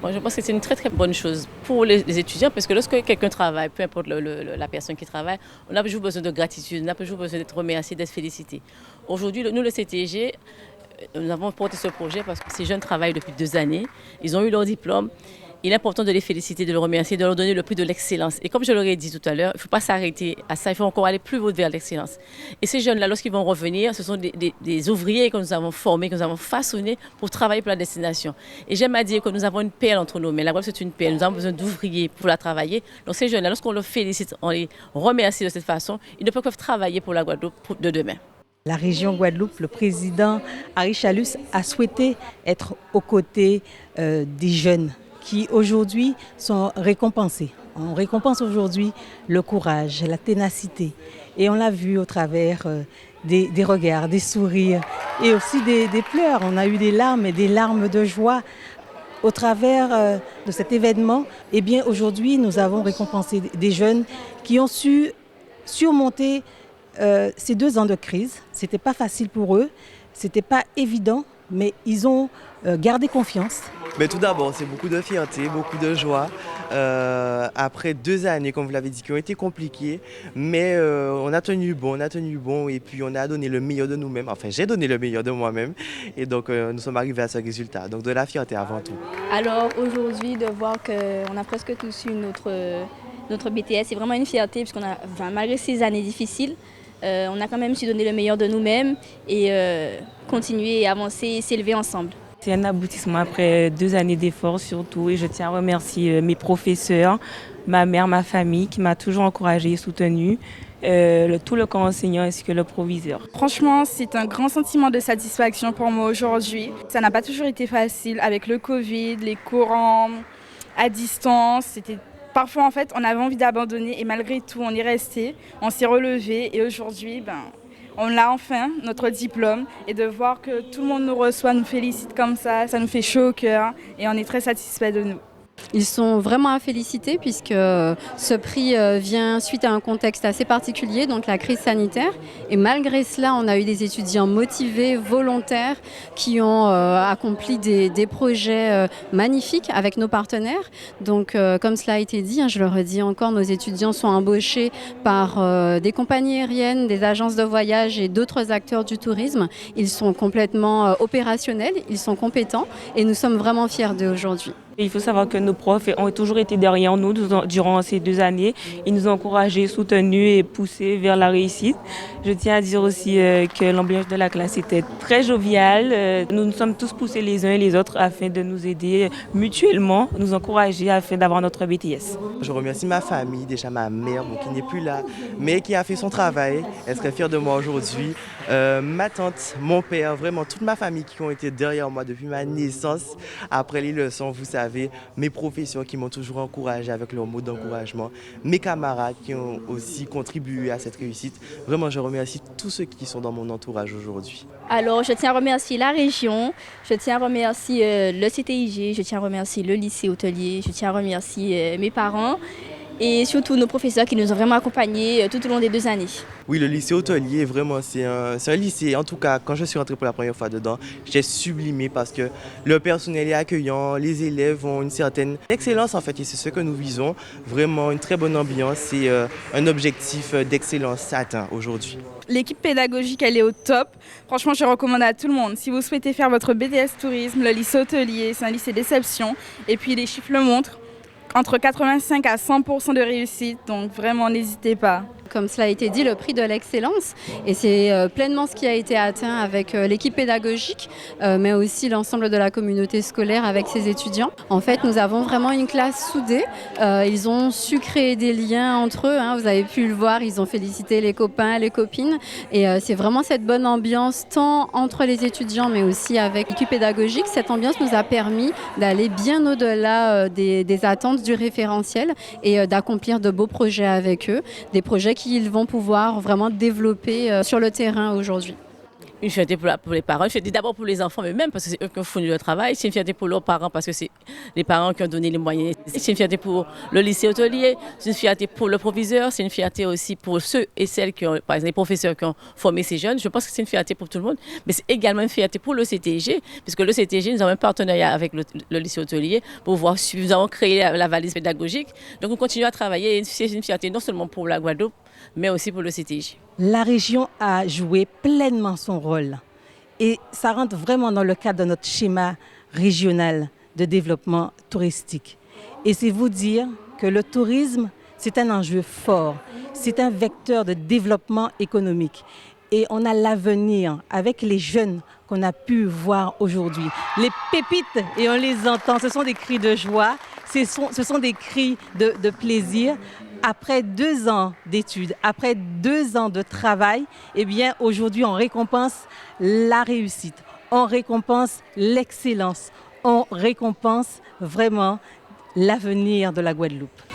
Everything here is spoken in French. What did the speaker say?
Moi, je pense que c'est une très très bonne chose pour les étudiants parce que lorsque quelqu'un travaille, peu importe la personne qui travaille, on a toujours besoin de gratitude, on a toujours besoin d'être remercié, d'être félicité. Aujourd'hui, nous, le CTG, nous avons porté ce projet parce que ces jeunes travaillent depuis 2 années, ils ont eu leur diplôme. Il est important de les féliciter, de les remercier, de leur donner le prix de l'excellence. Et comme je l'aurais dit tout à l'heure, il ne faut pas s'arrêter à ça, il faut encore aller plus haut vers l'excellence. Et ces jeunes-là, lorsqu'ils vont revenir, ce sont des ouvriers que nous avons formés, que nous avons façonnés pour travailler pour la destination. Et j'aime à dire que nous avons une perle entre nos mains. La Guadeloupe, c'est une perle. Nous avons besoin d'ouvriers pour la travailler. Donc ces jeunes-là, lorsqu'on les félicite, on les remercie de cette façon, ils ne peuvent travailler pour la Guadeloupe de demain. La région Guadeloupe, le président Harry Chalus a souhaité être aux côtés des jeunes qui aujourd'hui sont récompensés. On récompense aujourd'hui le courage, la ténacité. Et on l'a vu au travers des regards, des sourires et aussi des pleurs. On a eu des larmes et des larmes de joie au travers de cet événement. Eh bien, aujourd'hui, nous avons récompensé des jeunes qui ont su surmonter ces 2 ans de crise. Ce n'était pas facile pour eux, ce n'était pas évident, mais ils ont gardé confiance. Mais tout d'abord, c'est beaucoup de fierté, beaucoup de joie. Après 2 années, comme vous l'avez dit, qui ont été compliquées, mais on a tenu bon et puis on a donné le meilleur de nous-mêmes. Enfin, j'ai donné le meilleur de moi-même et donc nous sommes arrivés à ce résultat. Donc de la fierté avant tout. Alors aujourd'hui, de voir qu'on a presque tous eu notre BTS, c'est vraiment une fierté puisqu'on a, malgré ces années difficiles, on a quand même su donner le meilleur de nous-mêmes et continuer et avancer et s'élever ensemble. C'est un aboutissement après 2 années d'efforts surtout et je tiens à remercier mes professeurs, ma mère, ma famille qui m'a toujours encouragée et soutenue, tout le corps enseignant ainsi que le proviseur. Franchement, c'est un grand sentiment de satisfaction pour moi aujourd'hui. Ça n'a pas toujours été facile avec le Covid, les cours à distance. Parfois, en fait, on avait envie d'abandonner et malgré tout, on est resté, on s'est relevé et aujourd'hui, on a enfin notre diplôme et de voir que tout le monde nous reçoit, nous félicite comme ça nous fait chaud au cœur et on est très satisfait de nous. Ils sont vraiment à féliciter puisque ce prix vient suite à un contexte assez particulier, donc la crise sanitaire. Et malgré cela, on a eu des étudiants motivés, volontaires, qui ont accompli des projets magnifiques avec nos partenaires. Donc comme cela a été dit, je le redis encore, nos étudiants sont embauchés par des compagnies aériennes, des agences de voyage et d'autres acteurs du tourisme. Ils sont complètement opérationnels, ils sont compétents et nous sommes vraiment fiers d'eux aujourd'hui. Il faut savoir que nos profs ont toujours été derrière nous durant ces 2 années. Ils nous ont encouragés, soutenus et poussés vers la réussite. Je tiens à dire aussi que l'ambiance de la classe était très joviale. Nous nous sommes tous poussés les uns et les autres afin de nous aider mutuellement, nous encourager afin d'avoir notre BTS. Je remercie ma famille, déjà ma mère qui n'est plus là, mais qui a fait son travail. Elle serait fière de moi aujourd'hui. Ma tante, mon père, vraiment toute ma famille qui ont été derrière moi depuis ma naissance. Après les leçons, vous savez, mes professeurs qui m'ont toujours encouragé avec leurs mots d'encouragement, mes camarades qui ont aussi contribué à cette réussite. Vraiment, je remercie tous ceux qui sont dans mon entourage aujourd'hui. Alors, je tiens à remercier la région, je tiens à remercier le CTIG, je tiens à remercier le lycée hôtelier, je tiens à remercier mes parents et surtout nos professeurs qui nous ont vraiment accompagnés tout au long des 2 années. Oui, le lycée hôtelier, vraiment, c'est un lycée. En tout cas, quand je suis rentré pour la première fois dedans, j'ai sublimé parce que le personnel est accueillant, les élèves ont une certaine excellence en fait, et c'est ce que nous visons. Vraiment une très bonne ambiance et un objectif d'excellence atteint aujourd'hui. L'équipe pédagogique, elle est au top. Franchement, je recommande à tout le monde. Si vous souhaitez faire votre BTS tourisme, le lycée hôtelier, c'est un lycée d'exception. Et puis les chiffres le montrent. Entre 85 à 100% de réussite, donc vraiment n'hésitez pas. Comme cela a été dit, le prix de l'excellence, et c'est pleinement ce qui a été atteint avec l'équipe pédagogique, mais aussi l'ensemble de la communauté scolaire avec ses étudiants. En fait, nous avons vraiment une classe soudée. Ils ont su créer des liens entre eux, vous avez pu le voir, ils ont félicité les copains, les copines, et c'est vraiment cette bonne ambiance, tant entre les étudiants, mais aussi avec l'équipe pédagogique. Cette ambiance nous a permis d'aller bien au-delà des attentes du référentiel et d'accomplir de beaux projets avec eux, des projets qu'ils vont pouvoir vraiment développer sur le terrain aujourd'hui. une fierté pour les parents, une fierté d'abord pour les enfants eux-mêmes parce que c'est eux qui ont fourni le travail, c'est une fierté pour leurs parents parce que c'est les parents qui ont donné les moyens, c'est une fierté pour le lycée hôtelier, c'est une fierté pour le proviseur, c'est une fierté aussi pour ceux et celles qui ont, par exemple les professeurs qui ont formé ces jeunes. Je pense que c'est une fierté pour tout le monde, mais c'est également une fierté pour le CTG, puisque le CTG, nous avons un partenariat avec le lycée hôtelier pour voir si nous avons créé la valise pédagogique. Donc nous continuons à travailler et c'est une fierté non seulement pour la Guadeloupe, mais aussi pour le CTG. La région a joué pleinement son rôle et ça rentre vraiment dans le cadre de notre schéma régional de développement touristique. Et c'est vous dire que le tourisme, c'est un enjeu fort, c'est un vecteur de développement économique. Et on a l'avenir avec les jeunes qu'on a pu voir aujourd'hui. Les pépites, et on les entend, ce sont des cris de joie, ce sont des cris de plaisir. Après 2 ans d'études, après 2 ans de travail, eh bien aujourd'hui on récompense la réussite, on récompense l'excellence, on récompense vraiment l'avenir de la Guadeloupe.